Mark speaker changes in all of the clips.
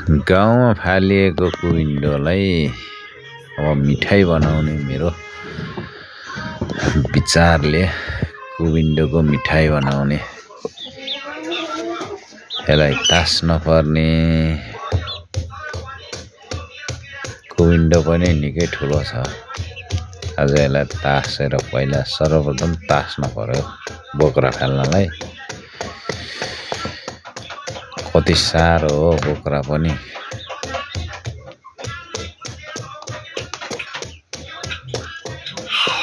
Speaker 1: गाउँमा फालिएको कुविन्डोलाई अब मिठाई बनाउने मेरो विचारले कुविन्डोको मिठाई बनाउने यसलाई तास्न पर्ने कुविन्डो पनि निकै ठुलो छ। आज यसलाई तासेर पहिला सर्वप्रथम तास्न पर्यो बोक्रा फाल्नलाई। कति साह्रो हो बोक्रा पनि।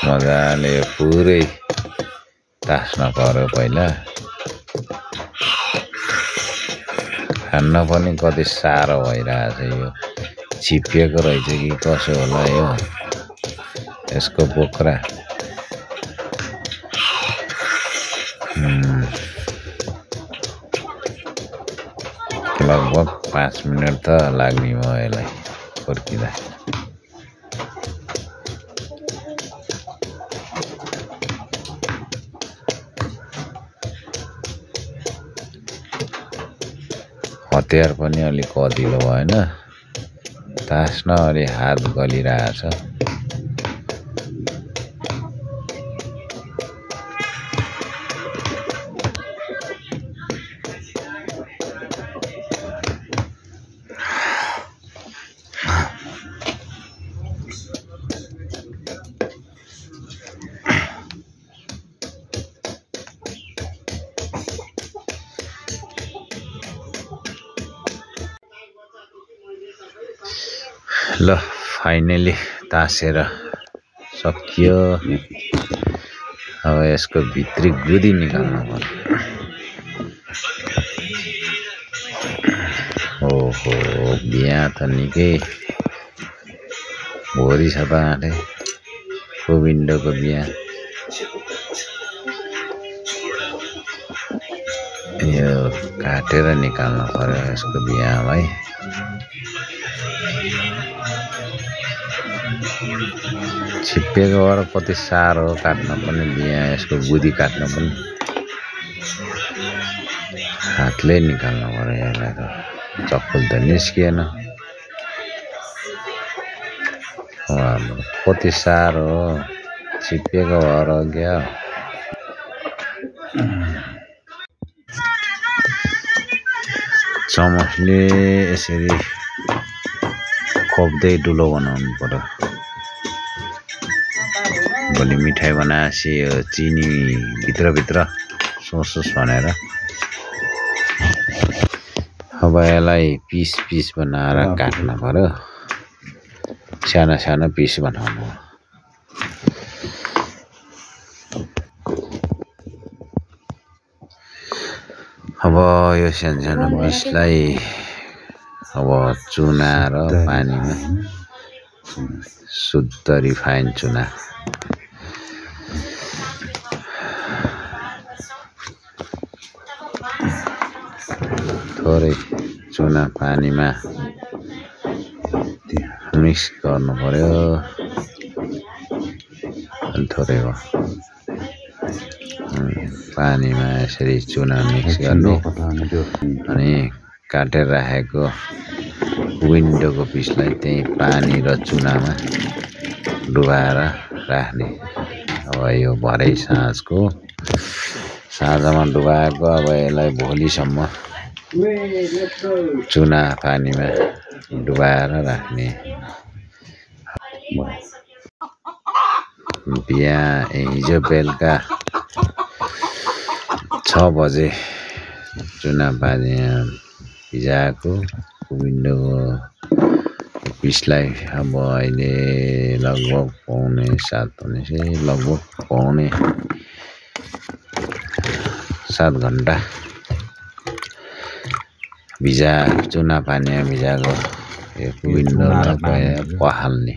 Speaker 1: मजाले पुरै तास्न पर्यो पहिला। खान्न पनि कति साह्रो भइरहेछ यो छिपिएको रहेछ कि कसो होला यो यसको बोक्रा। लगभग 5 मिनट त लाग्ने भयो यसलाई फर्किँदा। हतियार पनि अलिक कदिलो भएन, तास्न अलि हात गलिरहेछ। ल फाइनली तासेर सकियो। अब यसको भित्री गुदी निकाल्नु पर्यो। ओहो बिहा त निकै भोरी छ त आँटे कुविन्डोको बिहा। यो काटेर निकाल्नु पर्यो यसको बिहालाई। छिप्पिएको भएर कति साह्रो काट्न पनि बिहा यसको गुदी काट्न पनि हातले निकाल्नु पर्यो यसलाई त चप्पल त निस्किएन। कति साह्रो छिप्पिएको भएर क्या। चमचले यसरी खोप्दै डुलो बनाउनु पर्यो। भोलि मिठाई बनाएपछि यो चिनी भित्र सोसोस भनेर अब यसलाई पिस बनाएर काट्न पर्यो। सानो पिस बनाउनु। अब यो सानो पिसलाई अब चुना र पानीमा शुद्ध रिफाइन चुना थोरै चुना पानीमा मिक्स गर्नु पर्यो। अनि थोरै हो पानीमा यसरी चुना मिक्स गर्ने। अनि काटेर राखेको विन्डोको पिसलाई त्यही पानी र चुनामा डुबाएर राख्ने। अब यो भरे साँझमा डुबाएको अब यसलाई भोलिसम्म चुना पानीमा डुबाएर राख्ने। बिहा हिजो बेलुका 6 बजे चुना पानीमा भिजाएको कुविन्डोको पिसलाई अब अहिले लगभग 6:45 हुनेछ। लगभग 7 घन्टा चुना पानीमा भिजाएको यो कुविन्डोलाई पखाल्ने।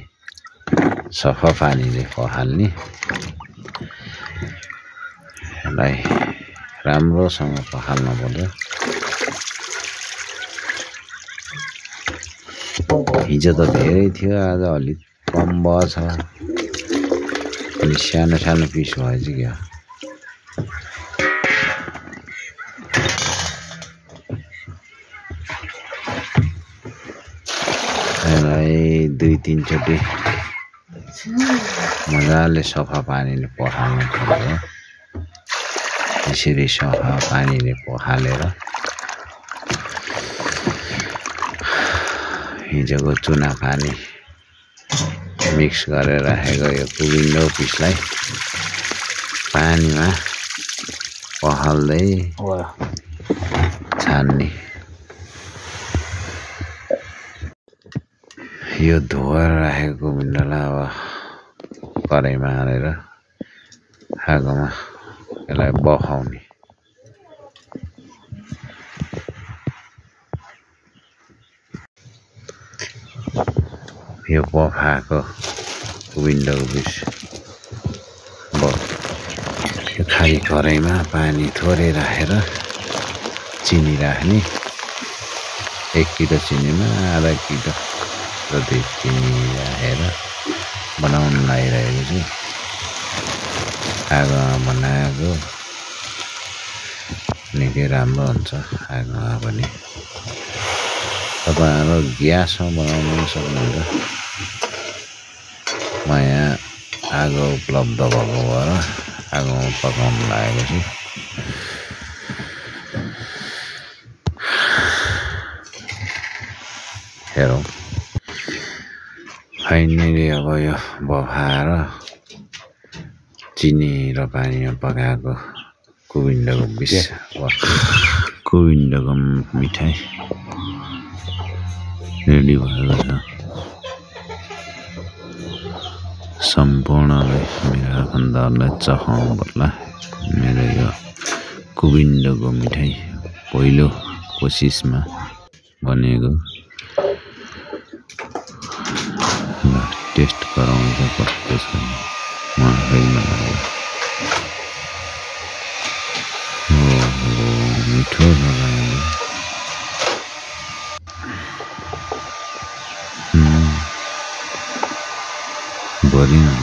Speaker 1: सफा पानीले पखाल्ने। यसलाई राम्रोसँग पखाल्नु पर्यो। हिजो त धेरै थियो, आज अलिक कम भयो छ। अनि सानो पिस भएछ क्या। 2-3 चोटि मजाले सफा पानीले पखाल्नु पर्यो। यसरी सफा पानीले पखालेर हिजोको चुना पानी मिक्स गरेर राखेको यो कुविन्डो पिसलाई पानीमा पखाल्दै छान्ने। यो धोएर राखेको कुविन्डोलाई अब कराईमा हालेर आगोमा यसलाई बखाउने। यो बफाएको कुविन्डोको पिस यो खाली कराईमा पानी थोरै राखेर चिनी राख्ने। 1 किलो चिनीमा आधा किलो जति चिनी राखेर बनाउन लागिरहेको छु। आगोमा बनाएको निकै राम्रो हुन्छ आगोमा पनि। तपाईहरु ग्यासमा बनाउन सक्नुहुन्छ। म यहाँ आगो उपलब्ध भएको भएर आगोमा पकाउन लागेको छु। हेरौँ फाइनली अब यो बफाएर चिनी र पानीमा पकाएको कुविन्डोको पिस कुविन्डोको मिठाई रेडी भएको छ। सम्पूर्णलाई मेरो आफन्तहरूलाई चखाउनु पर्ला। मेरो यो कुविन्डोको मिठाई पहिलो कोसिसमा बनेको। टेस्ट गराउँछ कस्तो छ म आफैमा लाग्यो। मिठो लगायो।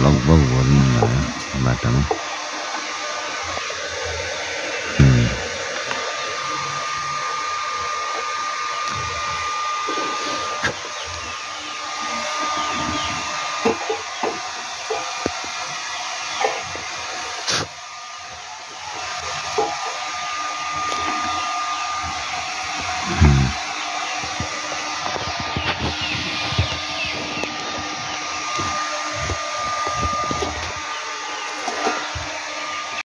Speaker 1: लगभग भरिनु भयो बाटोमा।